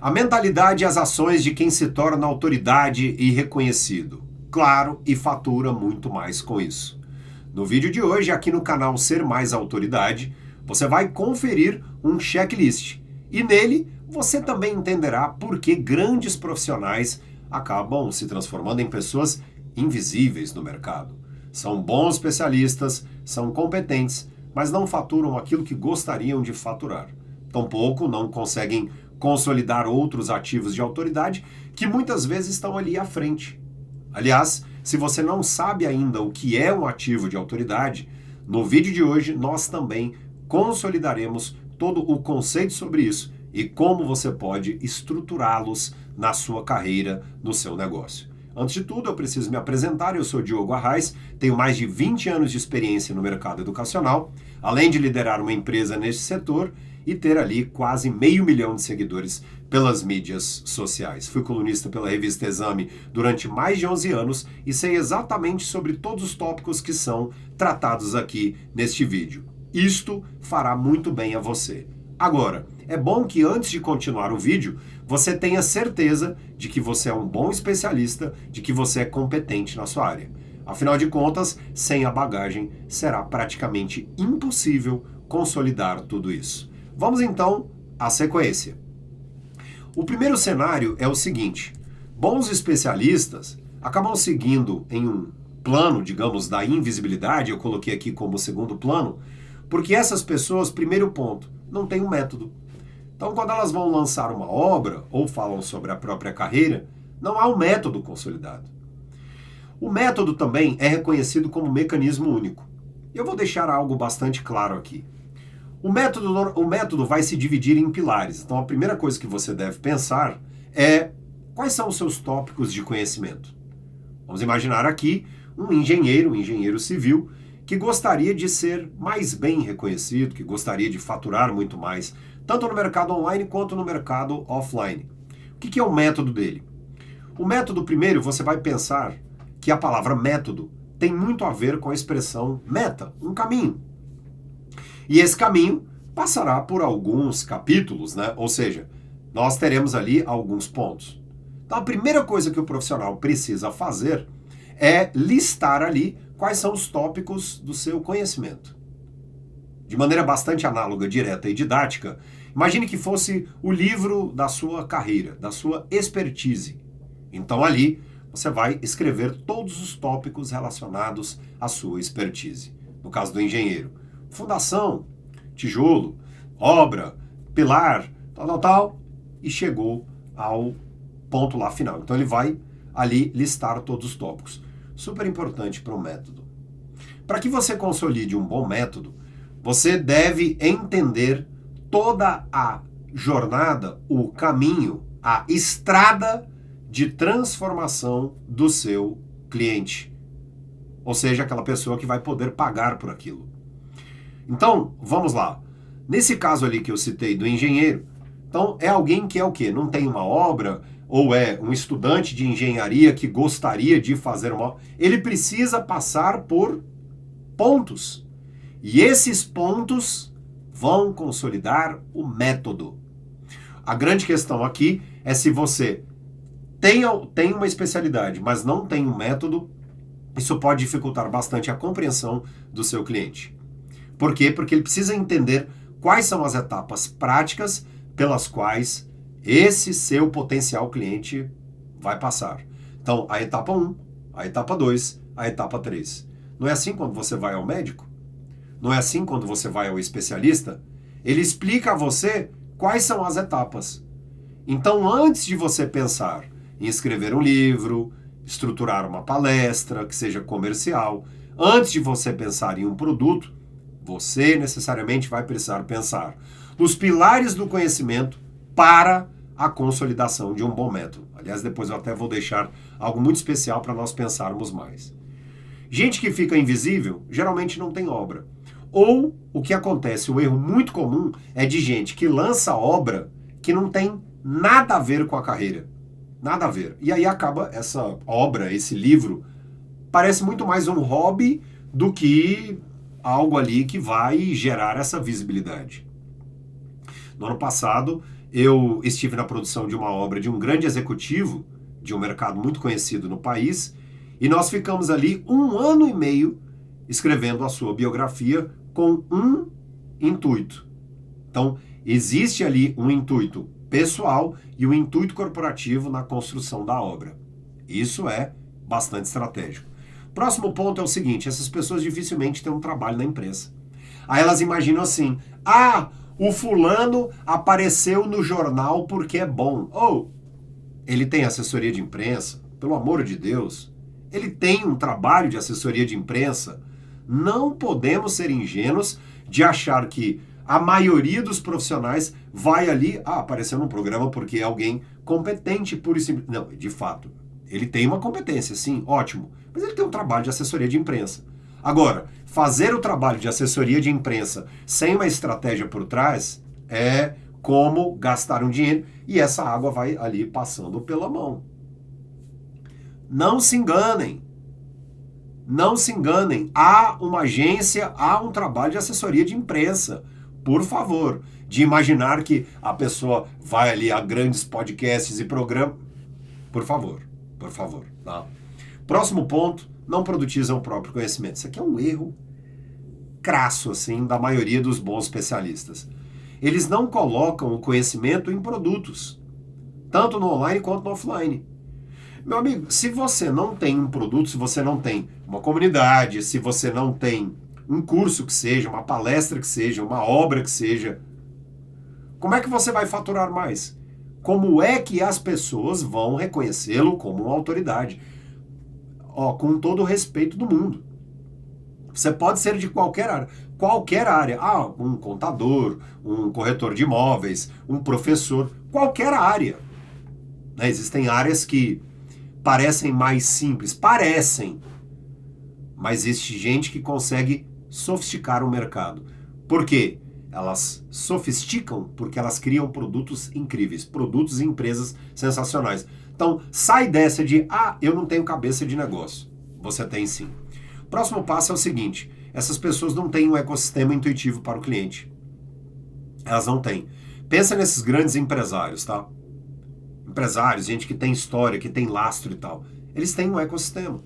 A mentalidade e as ações de quem se torna autoridade e reconhecido. Claro, e fatura muito mais com isso. No vídeo de hoje, aqui no canal Ser Mais Autoridade, você vai conferir um checklist. E nele, você também entenderá por que grandes profissionais acabam se transformando em pessoas invisíveis no mercado. São bons especialistas, são competentes, mas não faturam aquilo que gostariam de faturar. Tampouco não conseguem consolidar outros ativos de autoridade que muitas vezes estão ali à frente. Aliás, se você não sabe ainda o que é um ativo de autoridade, no vídeo de hoje nós também consolidaremos todo o conceito sobre isso e como você pode estruturá-los na sua carreira, no seu negócio. Antes de tudo, eu preciso me apresentar. Eu sou Diogo Arraes, tenho mais de 20 anos de experiência no mercado educacional, além de liderar uma empresa neste setor e ter ali quase 500 mil de seguidores pelas mídias sociais. Fui colunista pela revista Exame durante mais de 11 anos e sei exatamente sobre todos os tópicos que são tratados aqui neste vídeo. Isto fará muito bem a você. Agora, é bom que antes de continuar o vídeo, você tenha certeza de que você é um bom especialista, de que você é competente na sua área. Afinal de contas, sem a bagagem, será praticamente impossível consolidar tudo isso. Vamos então à sequência. O primeiro cenário é o seguinte: bons especialistas acabam seguindo em um plano, digamos, da invisibilidade, eu coloquei aqui como segundo plano, porque essas pessoas, primeiro ponto, não têm um método. Então, quando elas vão lançar uma obra ou falam sobre a própria carreira, não há um método consolidado. O método também é reconhecido como mecanismo único. Eu vou deixar algo bastante claro aqui. O método vai se dividir em pilares. Então, a primeira coisa que você deve pensar é quais são os seus tópicos de conhecimento. Vamos imaginar aqui um engenheiro civil, que gostaria de ser mais bem reconhecido, que gostaria de faturar muito mais, tanto no mercado online quanto no mercado offline. O que é o método dele? O método, primeiro, você vai pensar que a palavra método tem muito a ver com a expressão meta, um caminho. E esse caminho passará por alguns capítulos, né? Ou seja, nós teremos ali alguns pontos. Então, a primeira coisa que o profissional precisa fazer é listar ali quais são os tópicos do seu conhecimento. De maneira bastante análoga, direta e didática, imagine que fosse o livro da sua carreira, da sua expertise. Então ali você vai escrever todos os tópicos relacionados à sua expertise. No caso do engenheiro, fundação, tijolo, obra, pilar, tal, e chegou ao ponto lá final. Então ele vai ali listar todos os tópicos. Super importante para o método. Para que você consolide um bom método, você deve entender toda a jornada, o caminho, a estrada de transformação do seu cliente. Ou seja, aquela pessoa que vai poder pagar por aquilo. Então, vamos lá. Nesse caso ali que eu citei do engenheiro, então é alguém que é o quê? Não tem uma obra, ou é um estudante de engenharia que gostaria de fazer uma... Ele precisa passar por pontos. E esses pontos vão consolidar o método. A grande questão aqui é se você tem uma especialidade, mas não tem um método, isso pode dificultar bastante a compreensão do seu cliente. Por quê? Porque ele precisa entender quais são as etapas práticas pelas quais esse seu potencial cliente vai passar. Então, a etapa 1, a etapa 2, a etapa 3. Não é assim quando você vai ao médico? Não é assim quando você vai ao especialista? Ele explica a você quais são as etapas. Então, antes de você pensar em escrever um livro, estruturar uma palestra que seja comercial, antes de você pensar em um produto, você necessariamente vai precisar pensar nos pilares do conhecimento para a consolidação de um bom método. Aliás, depois eu até vou deixar algo muito especial para nós pensarmos mais. Gente que fica invisível geralmente não tem obra. Ou o que acontece, o erro muito comum é de gente que lança obra que não tem nada a ver com a carreira. Nada a ver. E aí acaba essa obra, esse livro, parece muito mais um hobby do que algo ali que vai gerar essa visibilidade. No ano passado, eu estive na produção de uma obra de um grande executivo de um mercado muito conhecido no país e nós ficamos ali 1 ano e meio escrevendo a sua biografia com um intuito. Então, existe ali um intuito pessoal e um intuito corporativo na construção da obra. Isso é bastante estratégico. Próximo ponto é o seguinte, essas pessoas dificilmente têm um trabalho na imprensa. Aí elas imaginam assim, o fulano apareceu no jornal porque é bom. Ou, ele tem assessoria de imprensa, pelo amor de Deus. Ele tem um trabalho de assessoria de imprensa. Não podemos ser ingênuos de achar que a maioria dos profissionais vai ali, apareceu num programa porque é alguém competente, pura e simples. Não, de fato, ele tem uma competência, sim, ótimo, mas ele tem um trabalho de assessoria de imprensa. Agora, fazer o trabalho de assessoria de imprensa sem uma estratégia por trás é como gastar um dinheiro e essa água vai ali passando pela mão. Não se enganem. Não se enganem. Há uma agência, há um trabalho de assessoria de imprensa. Por favor, de imaginar que a pessoa vai ali a grandes podcasts e programas. Por favor, tá? Próximo ponto, não produtizam o próprio conhecimento. Isso aqui é um erro crasso, assim, da maioria dos bons especialistas. Eles não colocam o conhecimento em produtos, tanto no online quanto no offline. Meu amigo, se você não tem um produto, se você não tem uma comunidade, se você não tem um curso que seja, uma palestra que seja, uma obra que seja, como é que você vai faturar mais? Como é que as pessoas vão reconhecê-lo como uma autoridade? Com todo o respeito do mundo. Você pode ser de qualquer área. Qualquer área. Um contador, um corretor de imóveis, um professor, qualquer área. Né? Existem áreas que parecem mais simples. Parecem. Mas existe gente que consegue sofisticar o mercado. Por quê? Elas sofisticam porque elas criam produtos incríveis. Produtos e empresas sensacionais. Então, sai dessa de, eu não tenho cabeça de negócio. Você tem sim. Próximo passo é o seguinte, essas pessoas não têm um ecossistema intuitivo para o cliente. Elas não têm. Pensa nesses grandes empresários, tá? Empresários, gente que tem história, que tem lastro e tal. Eles têm um ecossistema.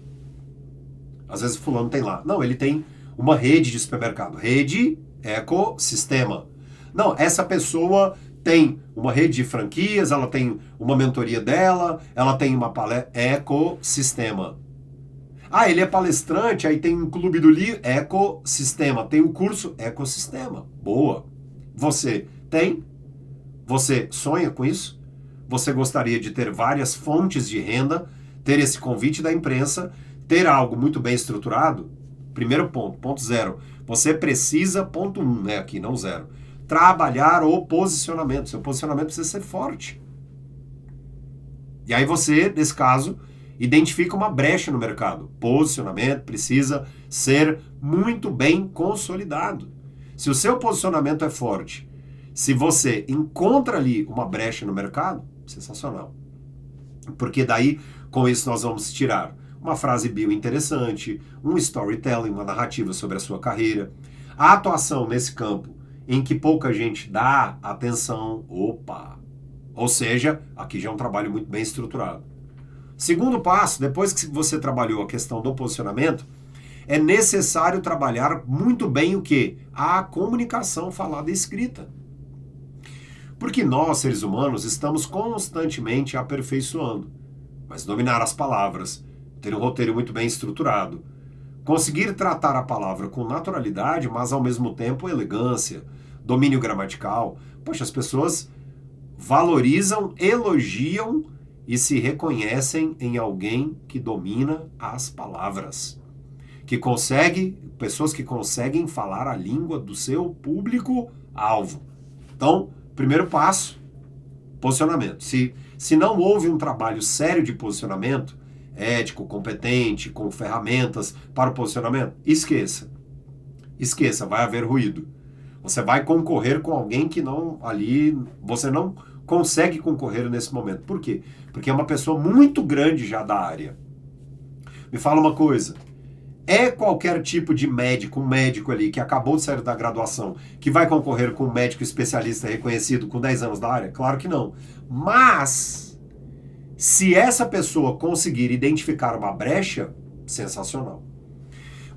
Às vezes fulano tem lá. Não, ele tem uma rede de supermercado. Rede, ecossistema. Não, essa pessoa tem uma rede de franquias, ela tem uma mentoria dela, ela tem uma palestra, ecossistema. Ele é palestrante, aí tem um clube do livro, ecossistema. Tem o curso, ecossistema. Boa. Você tem? Você sonha com isso? Você gostaria de ter várias fontes de renda, ter esse convite da imprensa, ter algo muito bem estruturado? Primeiro ponto, ponto 0. Você precisa, ponto 1, né? Aqui, não 0. Trabalhar o posicionamento. Seu posicionamento precisa ser forte. E aí você, nesse caso, identifica uma brecha no mercado. Posicionamento precisa ser muito bem consolidado. Se o seu posicionamento é forte, se você encontra ali uma brecha no mercado, sensacional. Porque daí, com isso, nós vamos tirar uma frase bio interessante, um storytelling, uma narrativa sobre a sua carreira, a atuação nesse campo em que pouca gente dá atenção, ou seja, aqui já é um trabalho muito bem estruturado. Segundo passo, depois que você trabalhou a questão do posicionamento, é necessário trabalhar muito bem o quê? A comunicação falada e escrita. Porque nós, seres humanos, estamos constantemente aperfeiçoando. Mas dominar as palavras, ter um roteiro muito bem estruturado, conseguir tratar a palavra com naturalidade, mas ao mesmo tempo elegância, domínio gramatical. Poxa, as pessoas valorizam, elogiam e se reconhecem em alguém que domina as palavras. Pessoas que conseguem falar a língua do seu público-alvo. Então, primeiro passo, posicionamento. Se não houve um trabalho sério de posicionamento, ético, competente, com ferramentas para o posicionamento, esqueça. Esqueça, vai haver ruído. Você vai concorrer com alguém que você não consegue concorrer nesse momento. Por quê? Porque é uma pessoa muito grande já da área. Me fala uma coisa, É qualquer tipo de médico, um médico ali que acabou de sair da graduação, que vai concorrer com um médico especialista reconhecido com 10 anos da área? Claro que não. Mas, se essa pessoa conseguir identificar uma brecha, sensacional.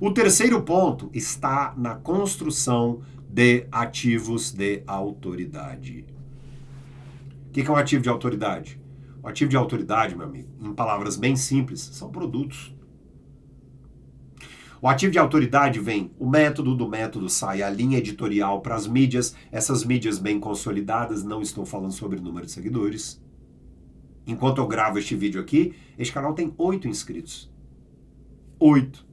O terceiro ponto está na construção de ativos de autoridade. O que é um ativo de autoridade? O ativo de autoridade, meu amigo, em palavras bem simples, são produtos. O ativo de autoridade vem o método, do método sai a linha editorial para as mídias, essas mídias bem consolidadas, não estou falando sobre número de seguidores. Enquanto eu gravo este vídeo aqui, este canal tem 8 inscritos. 8.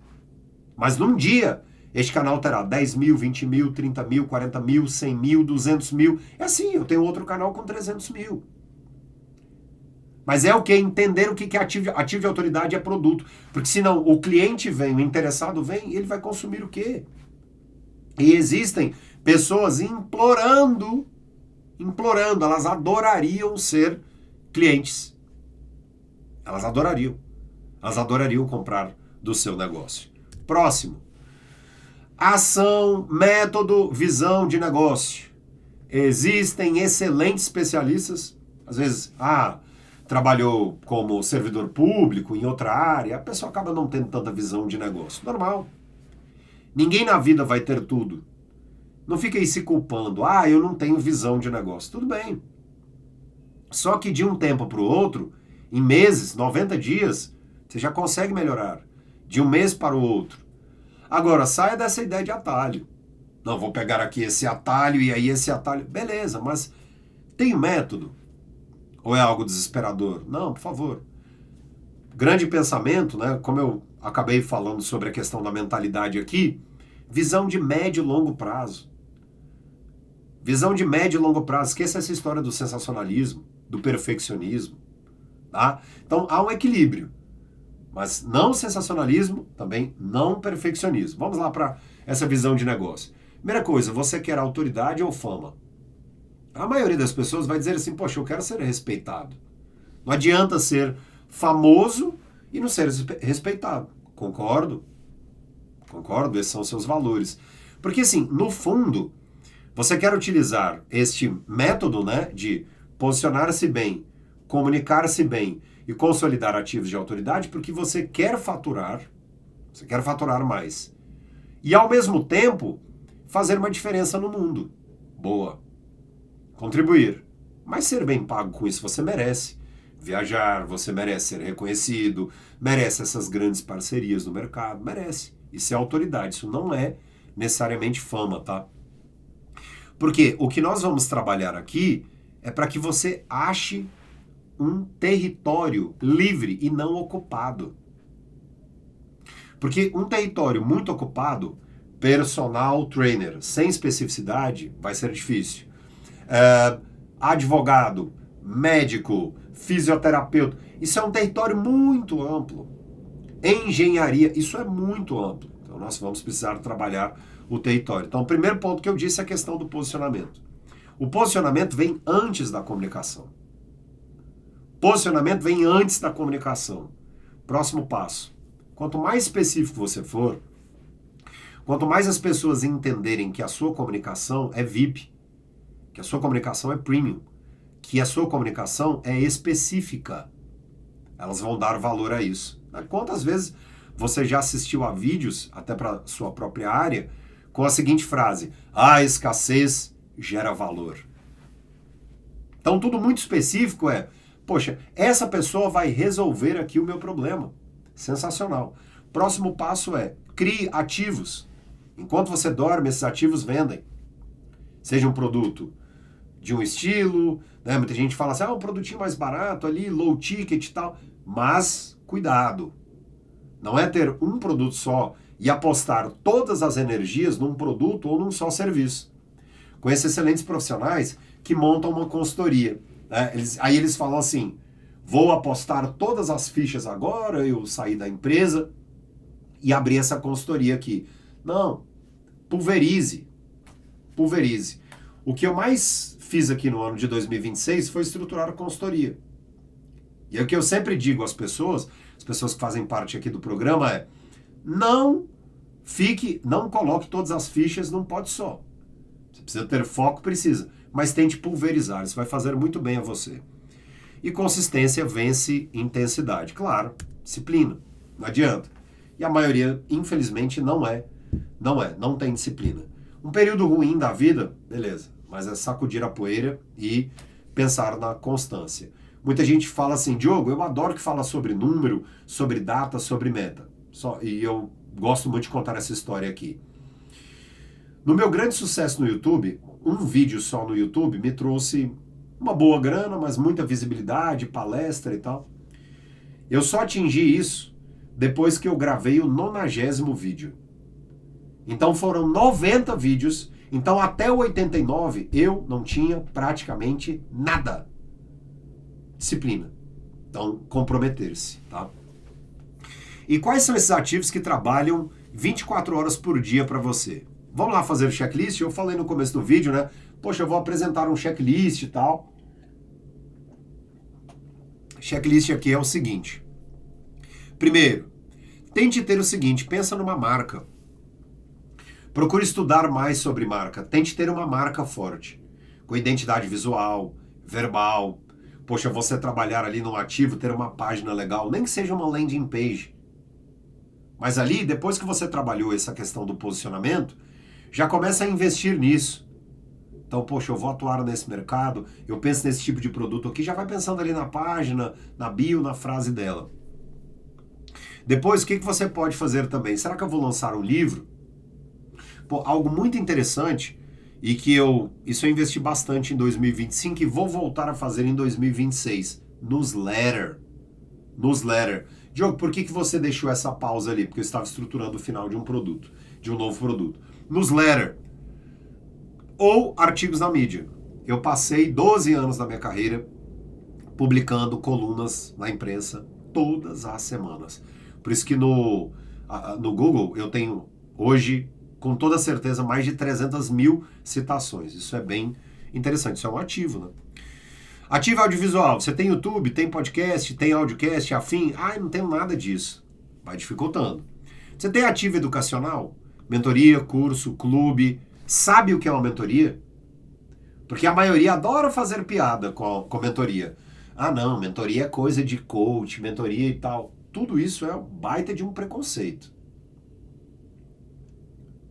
Mas num dia, este canal terá 10 mil, 20 mil, 30 mil, 40 mil, 100 mil, 200 mil. É assim, eu tenho outro canal com 300 mil. Mas é o que? Entender o que é ativo de autoridade é produto. Porque senão o cliente vem, o interessado vem, ele vai consumir o quê? E existem pessoas implorando, elas adorariam ser clientes. Elas adorariam comprar do seu negócio. Próximo. Ação, método, visão de negócio. Existem excelentes especialistas, às vezes, trabalhou como servidor público em outra área, a pessoa acaba não tendo tanta visão de negócio. Normal. Ninguém na vida vai ter tudo. Não fique aí se culpando. Eu não tenho visão de negócio. Tudo bem. Só que de um tempo para o outro, em meses, 90 dias, você já consegue melhorar. De um mês para o outro. Agora, saia dessa ideia de atalho. Não, vou pegar aqui esse atalho e aí esse atalho. Beleza, mas tem método? Ou é algo desesperador? Não, por favor. Grande pensamento, né? Como eu acabei falando sobre a questão da mentalidade aqui, visão de médio e longo prazo. Visão de médio e longo prazo. Esqueça essa história do sensacionalismo, do perfeccionismo. Tá? Então, há um equilíbrio. Mas não sensacionalismo, também não perfeccionismo. Vamos lá para essa visão de negócio. Primeira coisa, você quer autoridade ou fama? A maioria das pessoas vai dizer assim, poxa, eu quero ser respeitado. Não adianta ser famoso e não ser respeitado. Concordo? Concordo, esses são os seus valores. Porque assim, no fundo, você quer utilizar este método, né, de posicionar-se bem, comunicar-se bem e consolidar ativos de autoridade porque você quer faturar mais. E ao mesmo tempo, fazer uma diferença no mundo. Boa. Contribuir. Mas ser bem pago com isso você merece. Viajar, você merece ser reconhecido, merece essas grandes parcerias no mercado, merece. Isso é autoridade, isso não é necessariamente fama, tá? Porque o que nós vamos trabalhar aqui é para que você ache um território livre e não ocupado. Porque um território muito ocupado, personal trainer, sem especificidade, vai ser difícil. Advogado, médico, fisioterapeuta, isso é um território muito amplo. Engenharia, isso é muito amplo. Então nós vamos precisar trabalhar o território. Então o primeiro ponto que eu disse é a questão do posicionamento. O posicionamento vem antes da comunicação. Posicionamento vem antes da comunicação. Próximo passo. Quanto mais específico você for, quanto mais as pessoas entenderem que a sua comunicação é VIP, que a sua comunicação é premium, que a sua comunicação é específica, elas vão dar valor a isso. Quantas vezes você já assistiu a vídeos, até para sua própria área, com a seguinte frase: a escassez gera valor. Então tudo muito específico é, poxa, essa pessoa vai resolver aqui o meu problema. Sensacional. Próximo passo é, crie ativos. Enquanto você dorme, esses ativos vendem. Seja um produto de um estilo, né? Muita gente fala assim, um produtinho mais barato ali, low ticket e tal. Mas, cuidado. Não é ter um produto só e apostar todas as energias num produto ou num só serviço. Conheço excelentes profissionais que montam uma consultoria. Né? Aí eles falam assim, vou apostar todas as fichas agora, eu sair da empresa e abrir essa consultoria aqui. Não, pulverize. Pulverize. O que eu mais fiz aqui no ano de 2026 foi estruturar a consultoria. E é o que eu sempre digo às pessoas que fazem parte aqui do programa é, não coloque todas as fichas num pote só. Você precisa ter foco, precisa, mas tente pulverizar, isso vai fazer muito bem a você. E consistência vence intensidade. Claro, disciplina, não adianta. E a maioria, infelizmente, não tem disciplina. Um período ruim da vida, beleza, mas é sacudir a poeira e pensar na constância. Muita gente fala assim, Diogo, eu adoro que fala sobre número, sobre data, sobre meta. E eu gosto muito de contar essa história aqui. No meu grande sucesso no YouTube, um vídeo só no YouTube me trouxe uma boa grana, mas muita visibilidade, palestra e tal. Eu só atingi isso depois que eu gravei o 90º vídeo. Então foram 90 vídeos, então até o 89 eu não tinha praticamente nada. Disciplina. Então, comprometer-se, tá? E quais são esses ativos que trabalham 24 horas por dia para você? Vamos lá fazer o checklist? Eu falei no começo do vídeo, né? Poxa, eu vou apresentar um checklist e tal. Checklist aqui é o seguinte. Primeiro, tente ter o seguinte, pensa numa marca. Procure estudar mais sobre marca. Tente ter uma marca forte, com identidade visual, verbal. Poxa, você trabalhar ali num ativo, ter uma página legal, nem que seja uma landing page. Mas ali, depois que você trabalhou essa questão do posicionamento, já começa a investir nisso. Então, poxa, eu vou atuar nesse mercado, eu penso nesse tipo de produto aqui, já vai pensando ali na página, na bio, na frase dela. Depois, o que você pode fazer também? Será que eu vou lançar um livro? Pô, algo muito interessante e que isso eu investi bastante em 2025 e vou voltar a fazer em 2026. Newsletter. Diogo, por que você deixou essa pausa ali? Porque eu estava estruturando o final de um produto, de um novo produto. Newsletter. Ou artigos na mídia. Eu passei 12 anos da minha carreira publicando colunas na imprensa todas as semanas. Por isso que no Google eu tenho hoje, com toda certeza, mais de 300 mil citações. Isso é bem interessante, isso é um ativo, né? Ativo audiovisual, você tem YouTube, tem podcast, tem audiocast, afim? Não tenho nada disso. Vai dificultando. Você tem ativo educacional? Mentoria, curso, clube. Sabe o que é uma mentoria? Porque a maioria adora fazer piada com mentoria. Não, mentoria é coisa de coach, mentoria e tal. Tudo isso é um baita de um preconceito.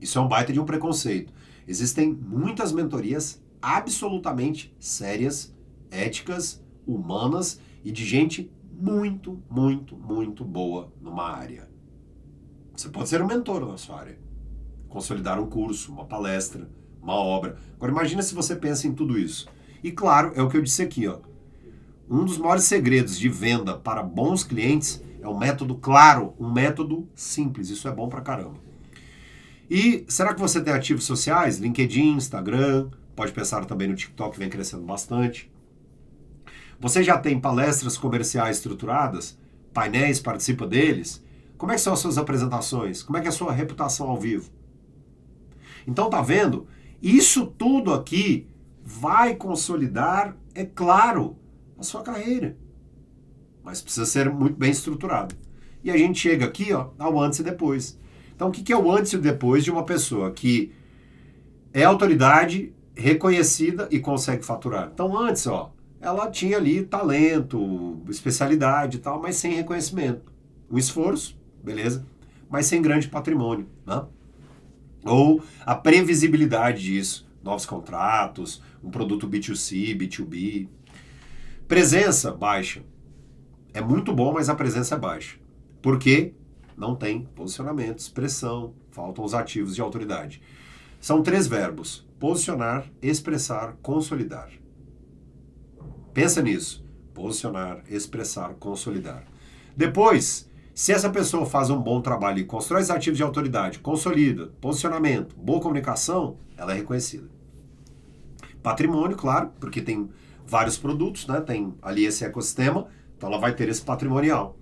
Isso é um baita de um preconceito. Existem muitas mentorias absolutamente sérias, éticas, humanas e de gente muito, muito, muito boa numa área. Você pode ser um mentor na sua área. Consolidar um curso, uma palestra, uma obra. Agora imagina se você pensa em tudo isso. E claro, é o que eu disse aqui, ó. Um dos maiores segredos de venda para bons clientes é um método claro, um método simples. Isso é bom pra caramba. E será que você tem ativos sociais? LinkedIn, Instagram, pode pensar também no TikTok, que vem crescendo bastante. Você já tem palestras comerciais estruturadas? Painéis, participa deles? Como é que são as suas apresentações? Como é que é a sua reputação ao vivo? Então, tá vendo? Isso tudo aqui vai consolidar, é claro, a sua carreira. Mas precisa ser muito bem estruturado. E a gente chega aqui, ó, ao antes e depois. Então, o que é o antes e o depois de uma pessoa que é autoridade, reconhecida e consegue faturar? Então, antes, ó, ela tinha ali talento, especialidade e tal, mas sem reconhecimento. Um esforço, beleza, mas sem grande patrimônio, né? Ou a previsibilidade disso, novos contratos, um produto B2C, B2B. Presença baixa. É muito bom, mas a presença é baixa. Por quê? Não tem posicionamento, expressão, faltam os ativos de autoridade. São 3 verbos: posicionar, expressar, consolidar. Pensa nisso. Posicionar, expressar, consolidar. Depois, se essa pessoa faz um bom trabalho e constrói os ativos de autoridade, consolida, posicionamento, boa comunicação, ela é reconhecida. Patrimônio, claro, porque tem vários produtos, né? Tem ali esse ecossistema, então ela vai ter esse patrimonial.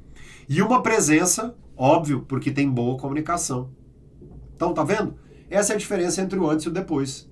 E uma presença, óbvio, porque tem boa comunicação. Então, tá vendo? Essa é a diferença entre o antes e o depois.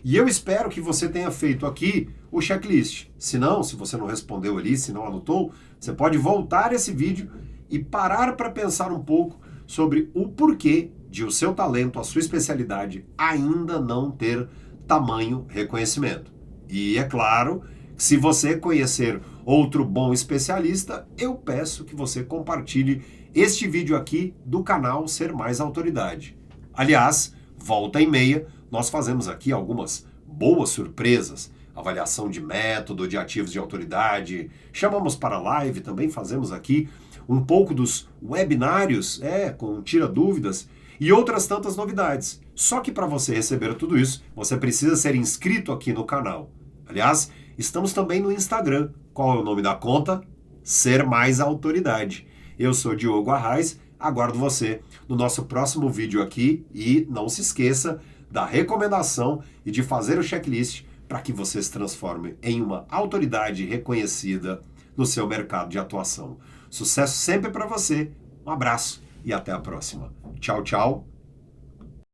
E eu espero que você tenha feito aqui o checklist. Se não, se você não respondeu ali, se não anotou, você pode voltar esse vídeo e parar para pensar um pouco sobre o porquê de o seu talento, a sua especialidade ainda não ter tamanho reconhecimento. E é claro, se você conhecer outro bom especialista, eu peço que você compartilhe este vídeo aqui do canal Ser Mais Autoridade. Aliás, volta e meia, nós fazemos aqui algumas boas surpresas, avaliação de método, de ativos de autoridade, chamamos para live, também fazemos aqui um pouco dos webinários, com tira dúvidas, e outras tantas novidades. Só que para você receber tudo isso, você precisa ser inscrito aqui no canal. Aliás, estamos também no Instagram. Qual é o nome da conta? Ser Mais Autoridade. Eu sou Diogo Arraes, aguardo você no nosso próximo vídeo aqui e não se esqueça da recomendação e de fazer o checklist para que você se transforme em uma autoridade reconhecida no seu mercado de atuação. Sucesso sempre para você, um abraço e até a próxima. Tchau, tchau.